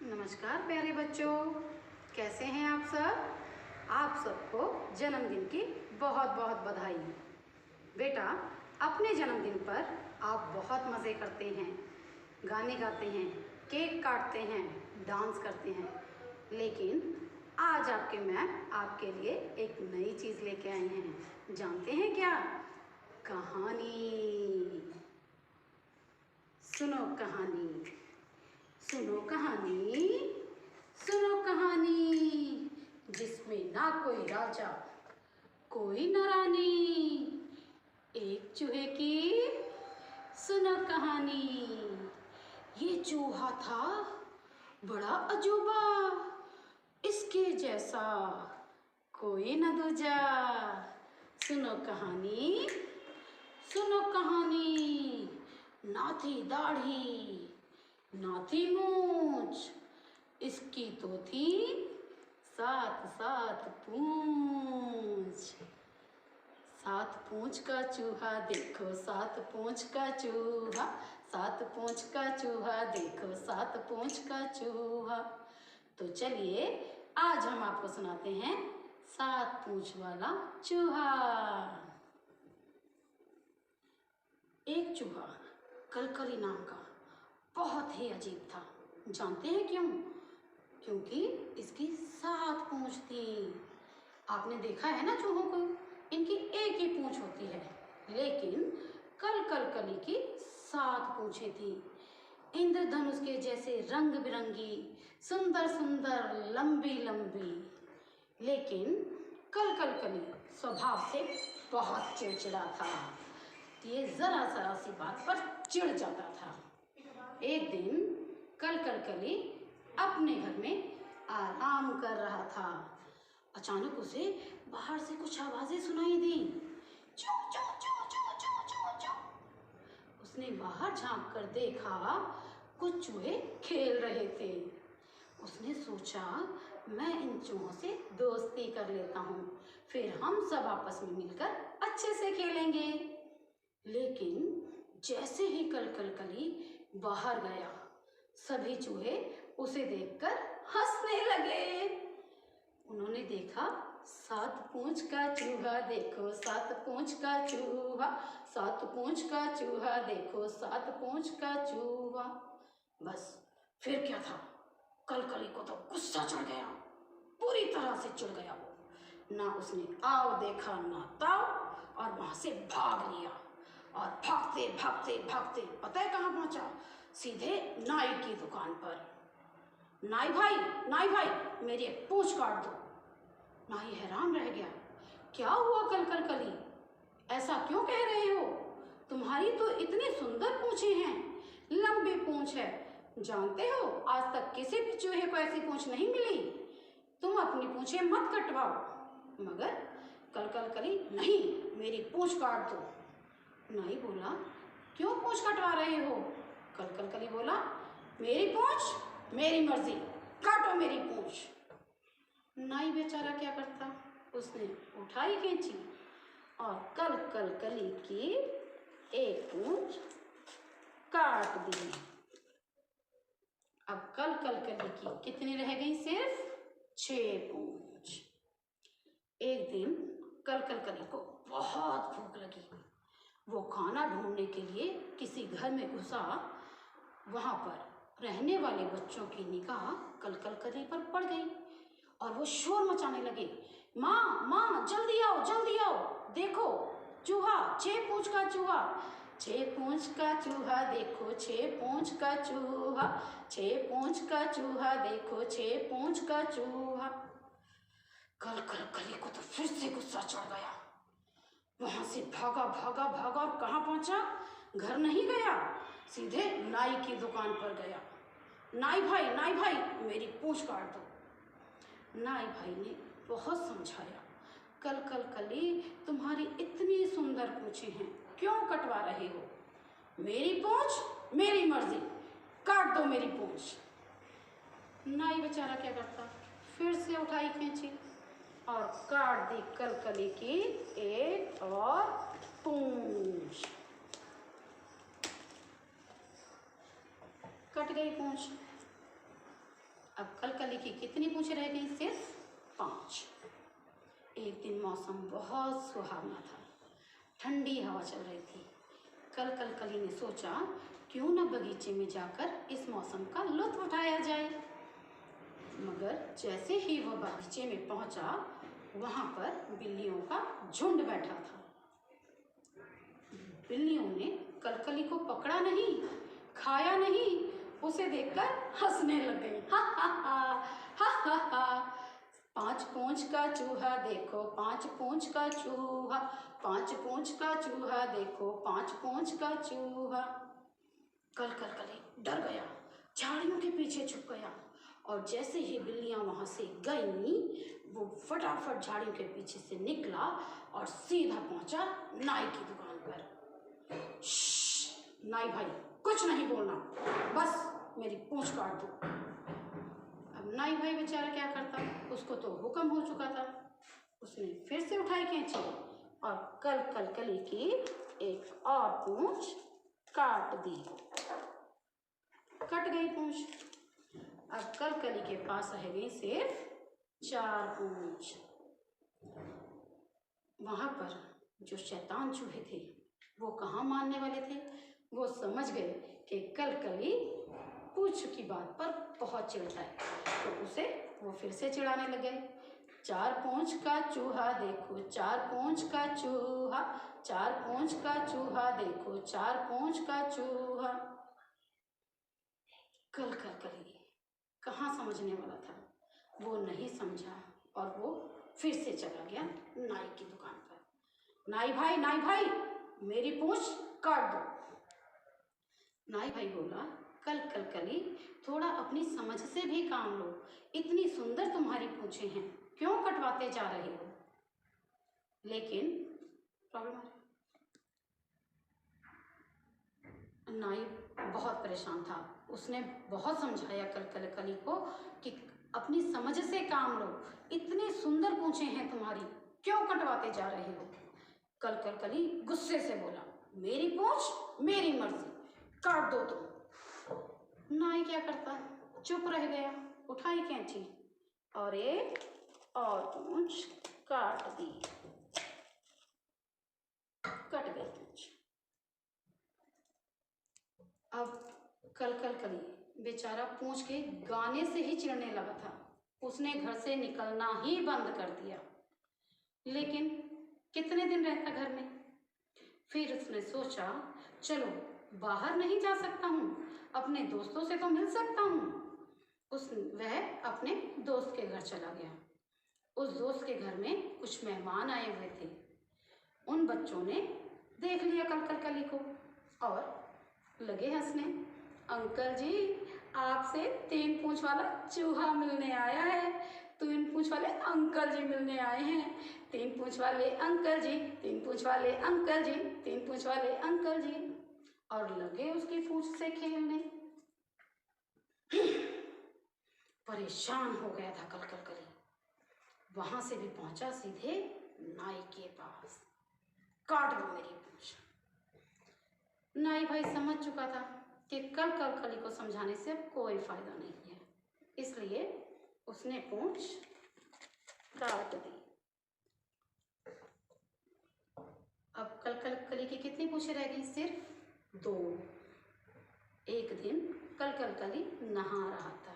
नमस्कार प्यारे बच्चों, कैसे हैं आप सब। आप सबको जन्मदिन की बहुत बहुत बधाई। बेटा, अपने जन्मदिन पर आप बहुत मज़े करते हैं, गाने गाते हैं, केक काटते हैं, डांस करते हैं, लेकिन आज आपके मैम आपके लिए एक नई चीज़ लेके आए हैं। जानते हैं क्या? कहानी। सुनो कहानी, सुनो कहानी, सुनो कहानी, जिसमें ना कोई राजा कोई न रानी, एक चूहे की सुनो कहानी। ये चूहा था बड़ा अजूबा, इसके जैसा कोई न दूजा। सुनो कहानी, सुनो कहानी, ना थी दाढ़ी ना थी मूंछ, इसकी तो थी सात सात पूंछ। सात पूंछ का चूहा देखो, सात पूंछ का चूहा, सात पूंछ का चूहा देखो, सात पूंछ का चूहा। तो चलिए आज हम आपको सुनाते हैं सात पूंछ वाला चूहा। एक चूहा कलकली नाम का बहुत ही अजीब था। जानते हैं क्यों? क्योंकि इसकी सात पूंछ थी। आपने देखा है ना चूहों को, इनकी एक ही पूंछ होती है, लेकिन कलकली की सात पूंछें थी। इंद्रधनुष के जैसे रंग बिरंगी, सुंदर सुंदर, लंबी लंबी। लेकिन कलकली स्वभाव से बहुत चिड़चिड़ा था। ये जरा सी बात पर चिढ़ जाता था। एक दिन कलकली अपने घर में आराम कर रहा था। अचानक उसे बाहर से कुछ आवाजें सुनाई दी। चू चू चू चू चू चू चू। उसने बाहर झांक कर देखा, कुछ चूहे खेल रहे थे। उसने सोचा, मैं इन चूहों से दोस्ती कर लेता हूँ, फिर हम सब आपस में मिलकर अच्छे से खेलेंगे। लेकिन जैसे ही कलकली बाहर गया, सभी चूहे उसे देखकर हंसने लगे। उन्होंने देखा, सात पूंछ का चूहा देखो, सात पूंछ का चूहा, सात पूंछ का चूहा देखो, सात पूंछ का चूहा। बस फिर क्या था, कलकली को तो गुस्सा चढ़ गया, पूरी तरह से चिढ़ गया वो। ना उसने आओ देखा ना ताओ, और वहां से भाग लिया। और भागते भागते भागते पता है कहाँ पहुंचा? सीधे नाई की दुकान पर। नाई भाई मेरी एक पूंछ काट दो। नाई हैरान रह गया, क्या हुआ कलकली, ऐसा क्यों कह रहे हो? तुम्हारी तो इतनी सुंदर पूंछें हैं, लंबी पूंछ है। जानते हो, आज तक किसी भी चूहे को ऐसी पूंछ नहीं मिली। तुम अपनी पूंछें मत कटवाओ। मगर कलकली, नहीं, मेरी पूंछ काट दो। नाई बोला, क्यों पूंछ कटवा रहे हो? कलकली बोला, मेरी पूंछ मेरी मर्जी, काटो मेरी पूंछ। नाई बेचारा क्या करता, उसने उठाई खींची और कलकली की एक पूंछ काट दी। अब कलकली की कितनी रह गई? सिर्फ 6 पूंछ। एक दिन कलकली को बहुत भूख लगी। वो खाना ढूंढने के लिए किसी घर में घुसा। वहां पर रहने वाले बच्चों की निगाह कलकली पर पड़ गई और वो शोर मचाने लगे, माँ माँ जल्दी आओ जल्दी आओ, देखो चूहा, 6 पूंछ का चूहा, 6 पूंछ का चूहा देखो, 6 पूंछ का चूहा, 6 पूंछ का चूहा देखो, 6 पूंछ का चूहा। कलकली को तो फिर से गुस्सा चढ़ गया। वहां से भागा भागा भागा और कहाँ पहुंचा? घर नहीं गया, सीधे नाई की दुकान पर गया। नाई भाई मेरी पूंछ काट दो। नाई भाई ने बहुत समझाया, कलकली, तुम्हारी इतनी सुंदर पूंछें हैं, क्यों कटवा रहे हो? मेरी पूंछ मेरी मर्जी, काट दो मेरी पूंछ। नाई बेचारा क्या करता, फिर से उठाई खींची और काट दी कलकली की एक और पूंछ। कट गई पूंछ। कलकली की कितनी पूंछें रह गई? सिर्फ 5। एक दिन मौसम बहुत सुहावना था, ठंडी हवा चल रही थी। कलकली ने सोचा, क्यों न बगीचे में जाकर इस मौसम का लुत्फ उठाया जाए। मगर जैसे ही वह बगीचे में पहुंचा, वहां पर बिल्लियों का झुंड बैठा था। बिल्लियों ने कलकली को पकड़ा नहीं, खाया नहीं, उसे देखकर हंसने लग गई। हा हा हा हा हा हा। 5 पूंछ का चूहा देखो, 5 पूंछ का चूहा, 5 पूंछ का चूहा देखो, 5 पूंछ का चूहा। कलकली डर गया, झाड़ियों के पीछे छुप गया और जैसे ही बिल्लियां वहां से गईं, वो फटाफट झाड़ियों के पीछे से निकला और सीधा पहुंचा नाई की दुकान पर। नाई भाई, कुछ नहीं बोलना, बस मेरी पूंछ काट दो। अब नाई भाई बेचारा क्या करता, उसको तो हुक्म हो चुका था। उसने फिर से उठाई कैंची और कलकली की एक और पूंछ काट दी। कट गई पूंछ। अब कलकली के पास रह गई सिर्फ 4 पूंछ। वहां पर जो शैतान चूहे थे वो कहाँ मानने वाले थे। वो समझ गए कि कलकली पूंछ की बात पर बहुत चिढ़ता है, तो उसे वो फिर से चिढ़ाने लगे। 4 पूंछ का चूहा देखो, 4 पूंछ का चूहा, 4 पूंछ का चूहा देखो, 4 पूंछ का चूहा। कलकली कहाँ समझने वाला था, वो नहीं समझा और वो फिर से चला गया नाई की दुकान पर। नाई भाई, मेरी पूंछ काट दो। नाई भाई बोला, कलकली, थोड़ा अपनी समझ से भी काम लो। इतनी सुंदर तुम्हारी पूंछें हैं, क्यों कटवाते जा रहे हो? लेकिन प्रॉब्लम नाई बहुत परेशान था। उसने बहुत समझाया कलकली को कि अपनी समझ से काम लो, इतनी सुंदर पूंछें हैं तुम्हारी, क्यों कटवाते जा रहे हो? कलकली गुस्से से बोला, मेरी पूंछ मेरी मर्जी, काट दो तुम। नाई क्या करता, चुप रह गया। उठाई कैंची और एक और पूंछ काट दी। कट गई पूंछ। अब कलकली बेचारा पूंछ के गाने से ही चिढ़ने लगा था। उसने घर से निकलना ही बंद कर दिया। लेकिन कितने दिन रहता घर में? फिर उसने सोचा, चलो बाहर नहीं जा सकता हूँ, अपने दोस्तों से तो मिल सकता हूँ। वह अपने दोस्त के घर चला गया। उस दोस्त के घर में कुछ मेहमान आए हुए थे। उन बच्चों ने देख लिया कलकली को और लगे हंसने। अंकल जी, आपसे 3 पूंछ वाला चूहा मिलने आया है। 3 पूंछ वाले अंकल जी मिलने आए हैं। 3 पूंछ वाले अंकल जी, 3 पूंछ वाले अंकल जी, 3 पूंछ वाले अंकल जी। और लगे उसकी पूंछ से खेलने। परेशान हो गया था कलकली। वहां से भी पहुंचा सीधे नाई के पास। काट दो मेरी पूंछ। नाई भाई समझ चुका था कि कलकली को समझाने से अब कोई फायदा नहीं है, इसलिए उसने पूंछ काट दी। अब कलकली की कितनी पूंछें रह गई? सिर्फ 2। एक दिन कलकली नहा रहा था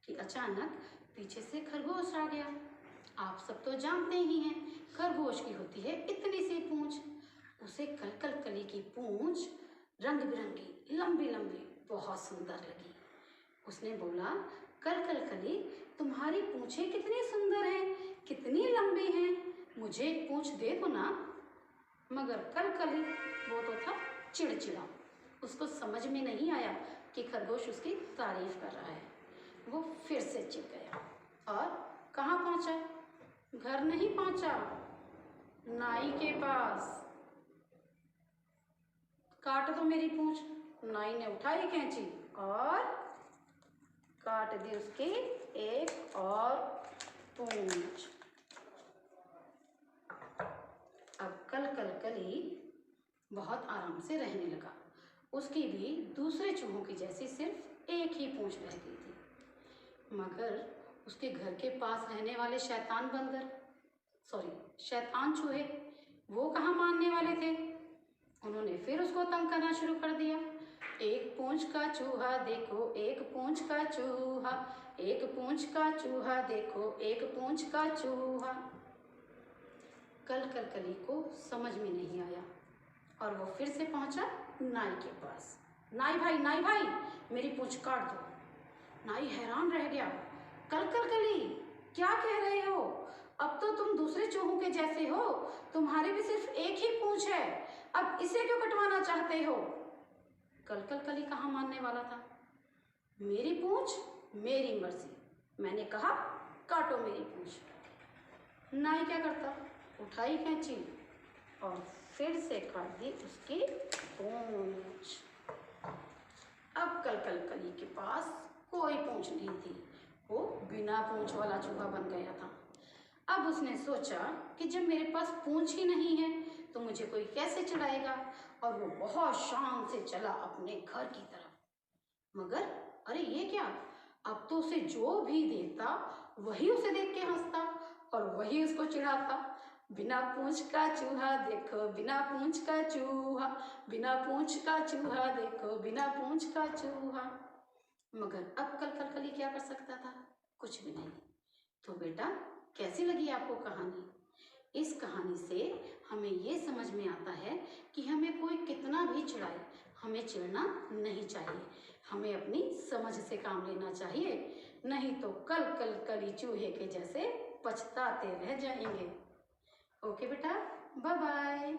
कि अचानक पीछे से खरगोश आ गया। आप सब तो जानते ही हैं, खरगोश की होती है इतनी सी पूंछ। उसे कलकली की पूंछ रंग बिरंगी, लंबी लंबी बहुत सुंदर लगी। उसने बोला, कलकली, तुम्हारी पूंछें कितनी सुंदर हैं, कितनी लंबी हैं, मुझे एक पूंछ दे दो ना। मगर कलकली वो तो था चिड़चिड़ा। उसको समझ में नहीं आया कि खरगोश उसकी तारीफ कर रहा है। वो फिर से चिढ़ गया और कहाँ पहुंचा? घर नहीं पहुंचा, नाई के पास। काट दो मेरी पूंछ। नाई ने उठाई कैंची और काट दी उसकी एक और पूंछ। अब कलकली बहुत आराम से रहने लगा। उसकी भी दूसरे चूहों की जैसी सिर्फ एक ही पूंछ रह गई थी। मगर उसके घर के पास रहने वाले शैतान बंदर, सॉरी शैतान चूहे, वो कहाँ मानने वाले थे। उन्होंने फिर उसको तंग करना शुरू कर दिया। एक पूंछ का चूहा देखो, एक पूंछ का चूहा, एक पूंछ का चूहा देखो, एक पूंछ का चूहा। कलकली को समझ में नहीं आया और वो फिर से पहुंचा नाई के पास। नाई भाई, मेरी पूंछ काट दो। नाई हैरान रह गया। कलकली, क्या कह रहे हो? अब तो तुम दूसरे चूहों के जैसे हो, तुम्हारी भी सिर्फ एक ही पूंछ है, अब इसे क्यों कटवाना चाहते हो? कलकली कहाँ मानने वाला था। मेरी पूंछ मेरी मर्जी, मैंने कहा काटो मेरी पूंछ। नाई क्या करता, उठाई कैंची और फिर से काट दी उसकी पूंछ। अब कलकली के पास कोई पूंछ नहीं थी, वो बिना पूंछ वाला चूहा बन गया था। अब उसने सोचा कि जब मेरे पास पूंछ ही नहीं है तो मुझे कोई कैसे चढ़ाएगा, और वो बहुत शान से चला अपने घर की तरफ। मगर अरे ये क्या, अब तो उसे जो भी देता वही उसे देख के हंसता और वही उसको चिढ़ाता। बिना पूंछ का चूहा देखो, बिना पूंछ का चूहा, बिना पूंछ का चूहा देखो, बिना पूंछ का चूहा। मगर अब कलकली क्या कर सकता था, कुछ भी नहीं। तो बेटा, कैसी लगी आपको कहानी? इस कहानी से हमें ये समझ में आता है कि हमें कोई कितना भी चिढ़ाए, हमें चिढ़ना नहीं चाहिए, हमें अपनी समझ से काम लेना चाहिए, नहीं तो कलकली चूहे के जैसे पछताते रह जाएंगे। ओके बेटा, बाय बाय।